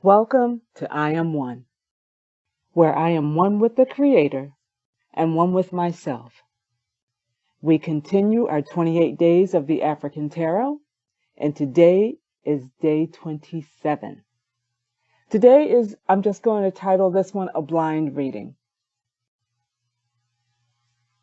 Welcome to I Am One, where I am one with the Creator and one with myself. We continue our 28 days of the African Tarot, and today is day 27. I'm just going to title this one a blind reading.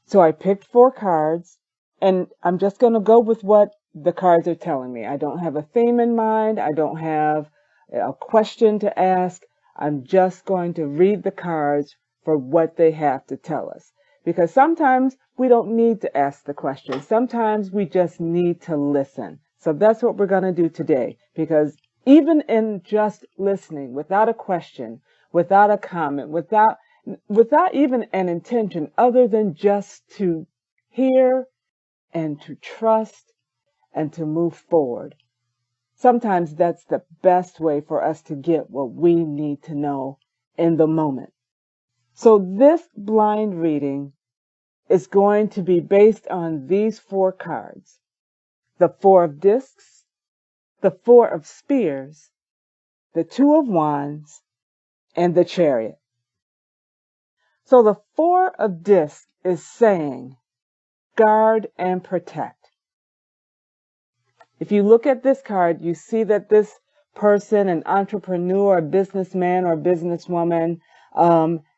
So I picked 4 cards, and I'm just going to go with what the cards are telling me. I don't have a theme in mind. I don't have a question to ask. I'm just going to read the cards for what they have to tell us. Because sometimes we don't need to ask the question. Sometimes we just need to listen. So that's what we're going to do today. Because even in just listening, without a question, without a comment, without even an intention other than just to hear and to trust and to move forward. Sometimes that's the best way for us to get what we need to know in the moment. So this blind reading is going to be based on these 4 cards. The 4 of discs, the 4 of spears, the 2 of wands, and the Chariot. So the 4 of discs is saying, guard and protect. If you look at this card, you see that this person, an entrepreneur, a businessman or businesswoman,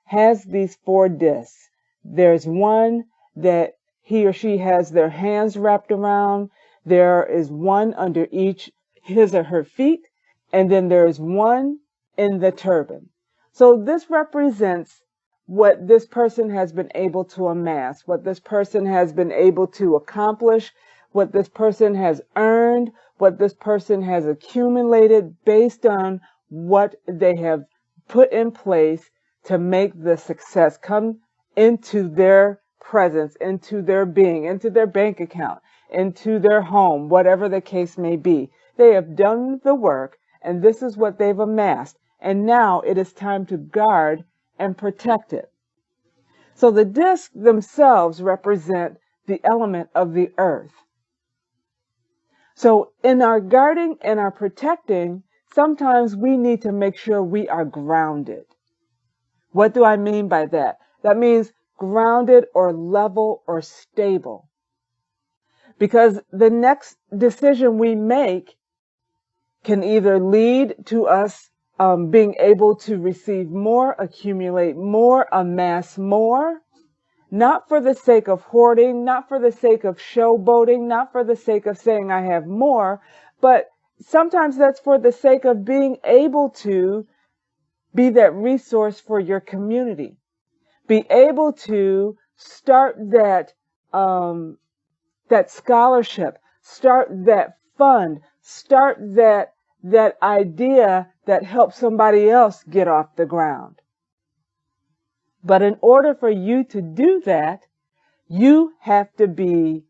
has these 4 discs. There's one that he or she has their hands wrapped around. There is one under each his or her feet, and then there's one in the turban. So this represents what this person has been able to amass, what this person has been able to accomplish, what this person has earned, what this person has accumulated based on what they have put in place to make the success come into their presence, into their being, into their bank account, into their home, whatever the case may be. They have done the work, and this is what they've amassed. And now it is time to guard and protect it. So the discs themselves represent the element of the earth. So in our guarding and our protecting, sometimes we need to make sure we are grounded. What do I mean by that? That means grounded or level or stable. Because the next decision we make can either lead to us being able to receive more, accumulate more, amass more, not for the sake of hoarding, not for the sake of showboating, not for the sake of saying I have more, but sometimes that's for the sake of being able to be that resource for your community, be able to start that scholarship, start that fund, start that idea that helps somebody else get off the ground. But in order for you to do that, you have to be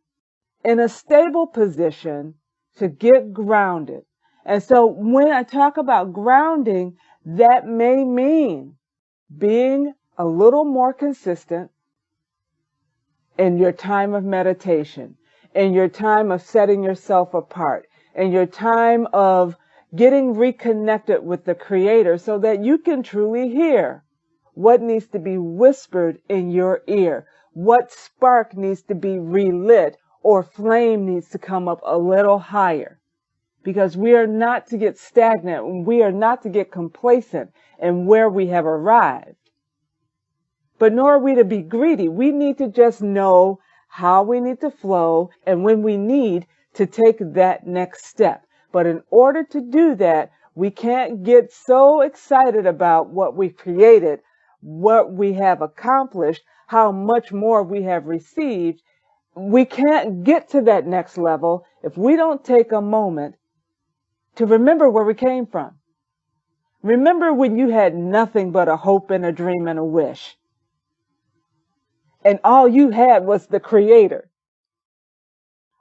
in a stable position to get grounded. And so when I talk about grounding, that may mean being a little more consistent in your time of meditation, in your time of setting yourself apart, in your time of getting reconnected with the Creator so that you can truly hear what needs to be whispered in your ear, what spark needs to be relit or flame needs to come up a little higher. Because we are not to get stagnant, we are not to get complacent in where we have arrived. But nor are we to be greedy. We need to just know how we need to flow and when we need to take that next step. But in order to do that, we can't get so excited about what we've created, what we have accomplished, how much more we have received. We can't get to that next level if we don't take a moment to remember where we came from. Remember when you had nothing but a hope and a dream and a wish. And all you had was the Creator.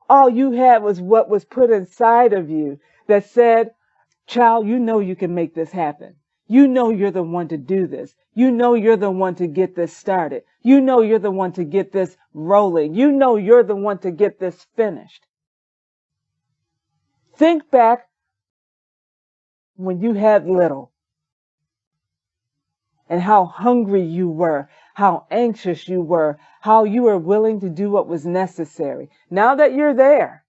All you had was what was put inside of you that said, child, you know you can make this happen. You know you're the one to do this. You know you're the one to get this started. You know you're the one to get this rolling. You know you're the one to get this finished. Think back when you had little. and how hungry you were, how anxious you were, how you were willing to do what was necessary. Now that you're there,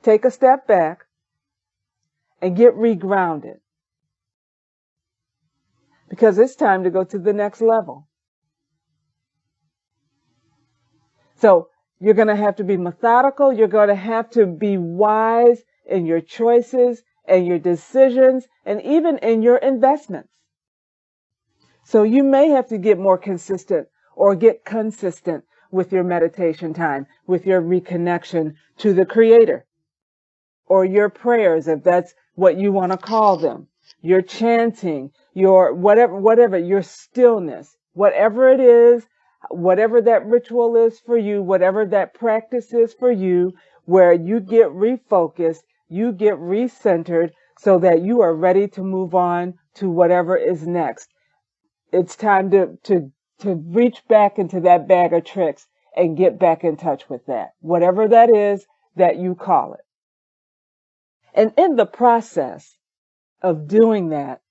take a step back and get regrounded, because it's time to go to the next level. So you're going to have to be methodical. You're going to have to be wise in your choices and your decisions and even in your investments. So you may have to get more consistent or get consistent with your meditation time, with your reconnection to the Creator, or your prayers, if that's what you want to call them, your chanting, your whatever, your stillness, whatever it is, whatever that ritual is for you, whatever that practice is for you, where you get refocused, you get recentered so that you are ready to move on to whatever is next. It's time to reach back into that bag of tricks and get back in touch with that, whatever that is that you call it. And in the process of doing that,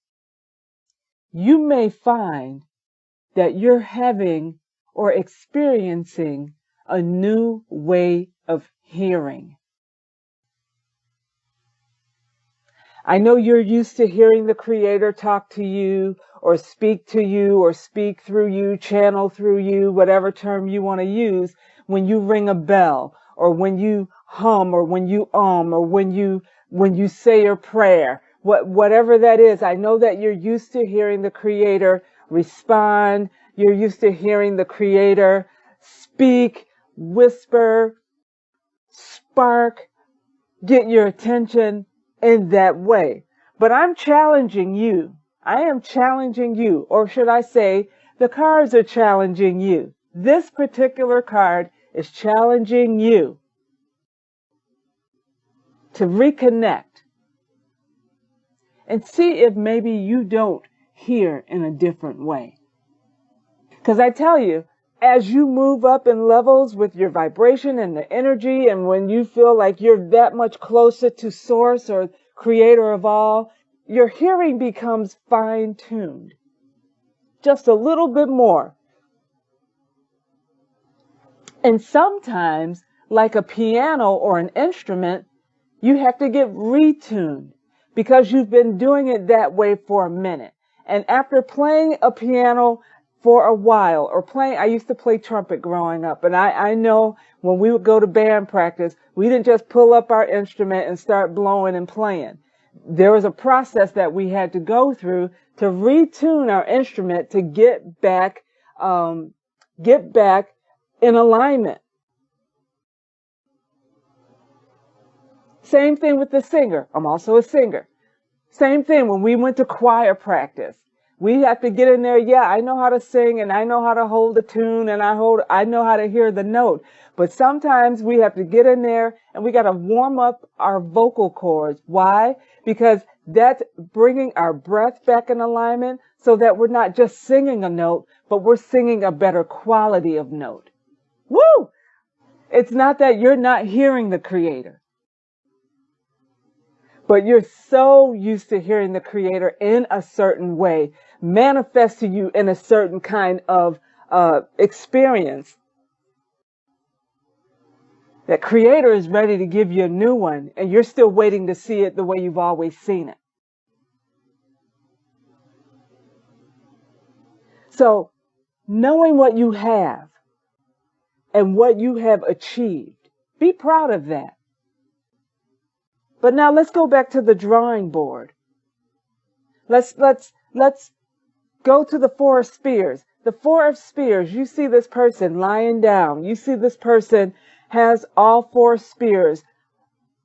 you may find that you're having or experiencing a new way of hearing. I know you're used to hearing the Creator talk to you or speak to you or speak through you, channel through you, whatever term you want to use, when you ring a bell or when you hum or when you or when you say your prayer, whatever that is. I know that you're used to hearing the Creator respond. You're used to hearing the Creator speak, whisper, spark, get your attention in that way. But I'm challenging you. I am challenging you, or should I say, the cards are challenging you. This particular card is challenging you to reconnect and see if maybe you don't hear in a different way. Because I tell you, as you move up in levels with your vibration and the energy, and when you feel like you're that much closer to Source or Creator of all, your hearing becomes fine-tuned. Just a little bit more. And sometimes, like a piano or an instrument, you have to get retuned because you've been doing it that way for a minute. And after playing a piano for a while, or I used to play trumpet growing up, and I know when we would go to band practice, we didn't just pull up our instrument and start blowing and playing. There was a process that we had to go through to retune our instrument to get back in alignment. Same thing with the singer. I'm also a singer. Same thing when we went to choir practice. We have to get in there. Yeah, I know how to sing and I know how to hold the tune and I know how to hear the note. But sometimes we have to get in there and we got to warm up our vocal cords. Why? Because that's bringing our breath back in alignment so that we're not just singing a note, but we're singing a better quality of note. Woo! It's not that you're not hearing the Creator, but you're so used to hearing the Creator in a certain way, manifest to you in a certain kind of experience, that Creator is ready to give you a new one, and you're still waiting to see it the way you've always seen it. So, knowing what you have and what you have achieved, be proud of that. But now let's go back to the drawing board. Let's go to the Four of Spears. The Four of Spears, you see this person lying down. You see this person has all four spears.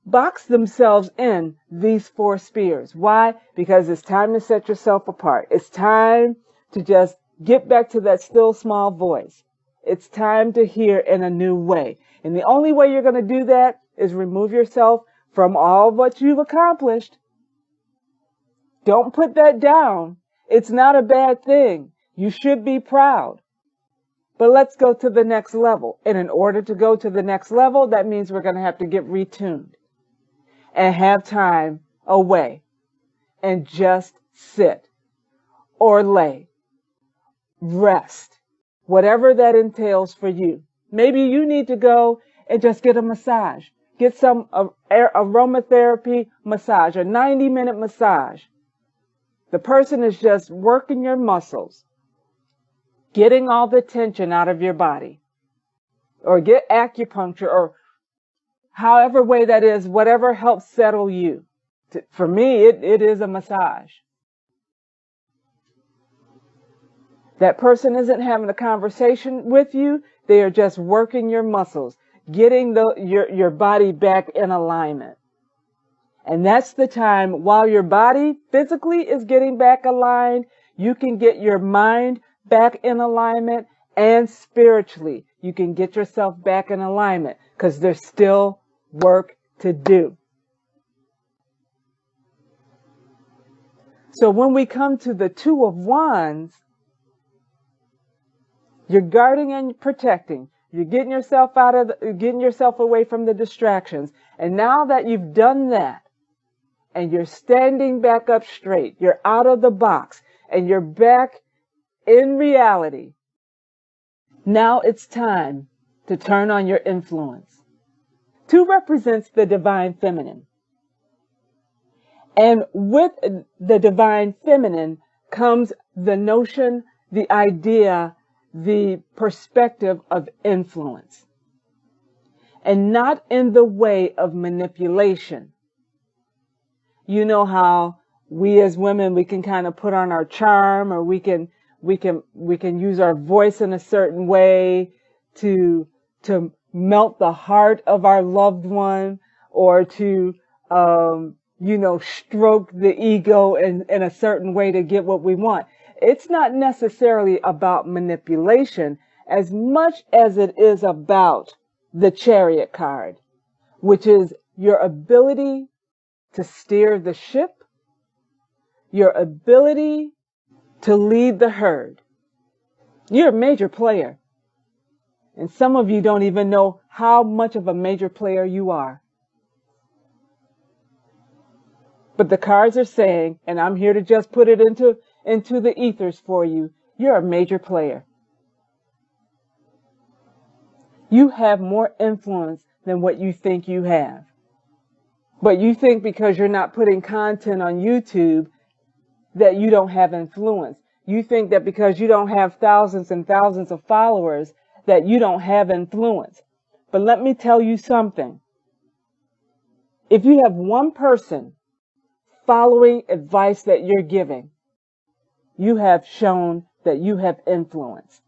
Box themselves in these four spears. Why? Because it's time to set yourself apart. It's time to just get back to that still small voice. It's time to hear in a new way. And the only way you're going to do that is remove yourself from all what you've accomplished. Don't put that down. It's not a bad thing. You should be proud. But let's go to the next level. And in order to go to the next level, that means we're going to have to get retuned and have time away and just sit or lay, rest, whatever that entails for you. Maybe you need to go and just get a massage. Get some aromatherapy massage, a 90-minute massage. The person is just working your muscles, getting all the tension out of your body. Or get acupuncture, or however way that is, whatever helps settle you. For me, it is a massage. That person isn't having a conversation with you. They are just working your muscles, getting your body back in alignment. And that's the time while your body physically is getting back aligned, you can get your mind back in alignment, and spiritually you can get yourself back in alignment, because there's still work to do. So when we come to the Two of Wands, you're guarding and protecting. You're getting yourself getting yourself away from the distractions. And now that you've done that, and you're standing back up straight, you're out of the box, and you're back in reality, now it's time to turn on your influence. Two represents the divine feminine. And with the divine feminine comes the notion, the idea, the perspective of influence. And not in the way of manipulation. You know how we as women, we can kind of put on our charm, or we can use our voice in a certain way to melt the heart of our loved one, or to stroke the ego in a certain way to get what we want. It's not necessarily about manipulation as much as it is about the Chariot card, which is your ability to steer the ship, your ability to lead the herd. You're a major player. And some of you don't even know how much of a major player you are. But the cards are saying, and I'm here to just put it into the ethers for you, you're a major player. You have more influence than what you think you have. But you think because you're not putting content on YouTube that you don't have influence. You think that because you don't have thousands and thousands of followers that you don't have influence. But let me tell you something. If you have one person following advice that you're giving, you have shown that you have influence.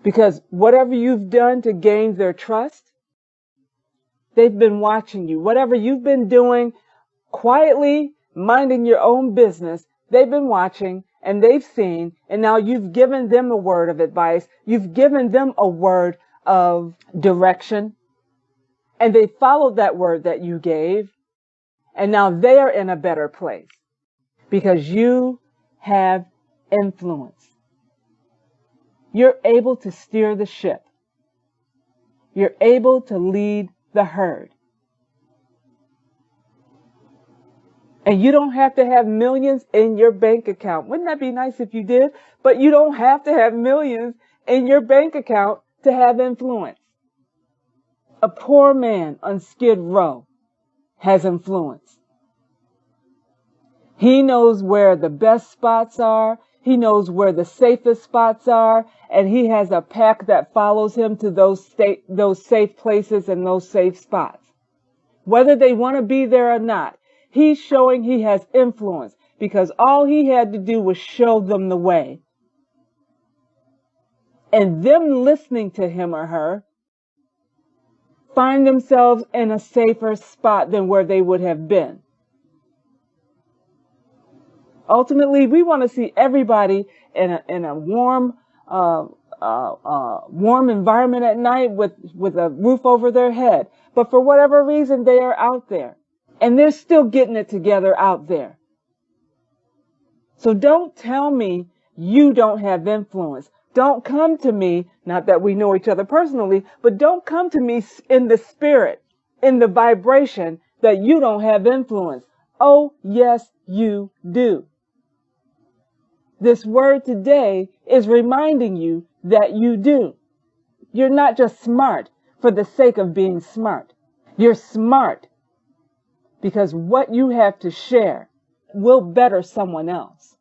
Because whatever you've done to gain their trust, they've been watching you. Whatever you've been doing quietly, minding your own business, they've been watching and they've seen, and now you've given them a word of advice. You've given them a word of direction, and they followed that word that you gave, and now they are in a better place because you have influence. You're able to steer the ship. You're able to lead the herd. And you don't have to have millions in your bank account. Wouldn't that be nice if you did? But you don't have to have millions in your bank account to have influence. A poor man on Skid Row has influence. He knows where the best spots are. He knows where the safest spots are. And he has a pack that follows him to those safe places and those safe spots. Whether they want to be there or not, he's showing he has influence because all he had to do was show them the way. And them listening to him or her find themselves in a safer spot than where they would have been. Ultimately, we want to see everybody in a warm environment at night with a roof over their head. But for whatever reason, they are out there. And they're still getting it together out there. So don't tell me you don't have influence. Don't come to me, not that we know each other personally, but don't come to me in the spirit, in the vibration that you don't have influence. Oh, yes, you do. This word today is reminding you that you do. You're not just smart for the sake of being smart. You're smart because what you have to share will better someone else.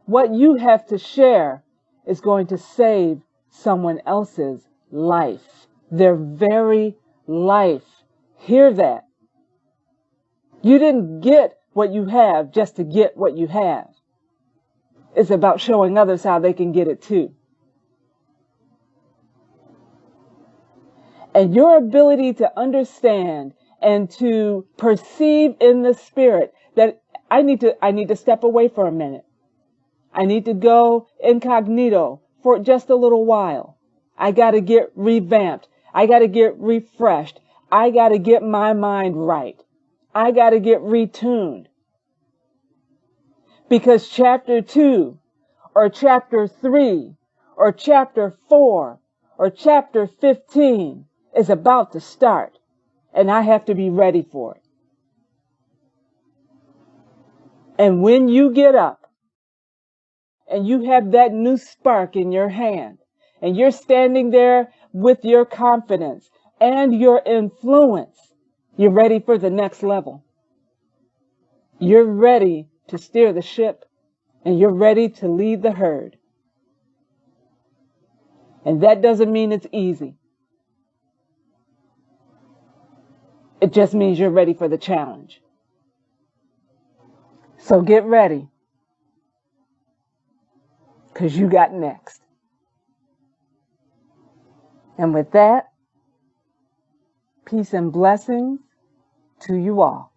What you have to share is going to save someone else's life, their very life. Hear that. You didn't get what you have just to get what you have. It's about showing others how they can get it too. And your ability to understand and to perceive in the spirit that I need to step away for a minute. I need to go incognito for just a little while. I got to get revamped. I got to get refreshed. I got to get my mind right. I got to get retuned. Because chapter 2 or chapter 3 or chapter 4 or chapter 15 is about to start, and I have to be ready for it. And when you get up and you have that new spark in your hand and you're standing there with your confidence and your influence, you're ready for the next level. You're ready to steer the ship and you're ready to lead the herd. And that doesn't mean it's easy. It just means you're ready for the challenge. So get ready, because you got next. And with that, peace and blessings to you all.